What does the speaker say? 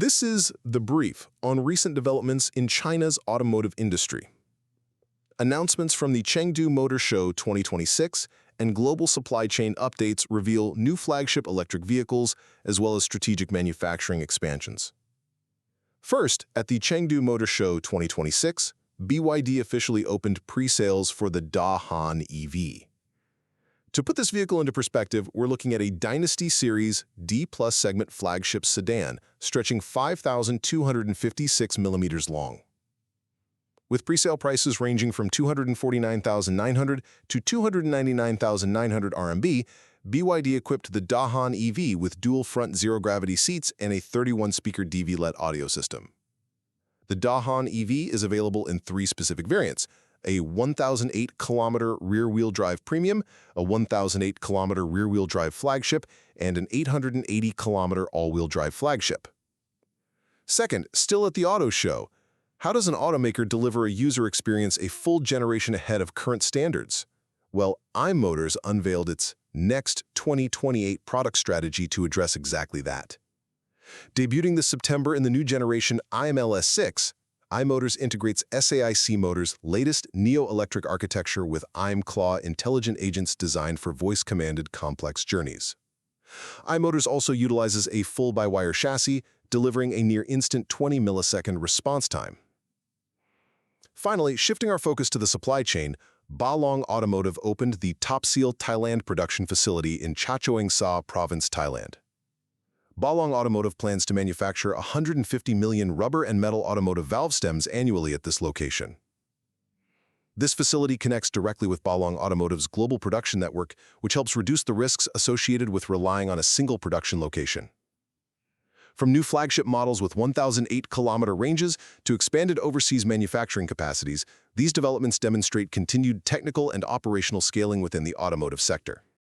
This is the brief on recent developments in China's automotive industry. Announcements from the Chengdu Motor Show 2026 and global supply chain updates reveal new flagship electric vehicles as well as strategic manufacturing expansions. First, at the Chengdu Motor Show 2026, BYD officially opened pre-sales for the Dahan EV. To put this vehicle into perspective, we're looking at a Dynasty Series D+ segment flagship sedan stretching 5,256 millimeters long. With presale prices ranging from 249,900 to 299,900 RMB, BYD equipped the Dahan EV with dual front zero-gravity seats and a 31-speaker DV-LED audio system. The Dahan EV is available in three specific variants: a 1,008-kilometer rear-wheel drive premium, a 1,008-kilometer rear-wheel drive flagship, and an 880-kilometer all-wheel drive flagship. Second, still at the auto show, how does an automaker deliver a user experience a full generation ahead of current standards? Well, iMotors unveiled its Next 2028 product strategy to address exactly that. Debuting this September in the new generation iMLS6, iMotors integrates SAIC Motors' latest neo-electric architecture with iMClaw intelligent agents designed for voice-commanded complex journeys. iMotors also utilizes a full-by-wire chassis, delivering a near-instant 20-millisecond response time. Finally, shifting our focus to the supply chain, Baolong Automotive opened the Top Seal Thailand production facility in Chachoengsha Sa Province, Thailand. Baolong Automotive plans to manufacture 150 million rubber and metal automotive valve stems annually at this location. This facility connects directly with Baolong Automotive's global production network, which helps reduce the risks associated with relying on a single production location. From new flagship models with 1,008-kilometer ranges to expanded overseas manufacturing capacities, these developments demonstrate continued technical and operational scaling within the automotive sector.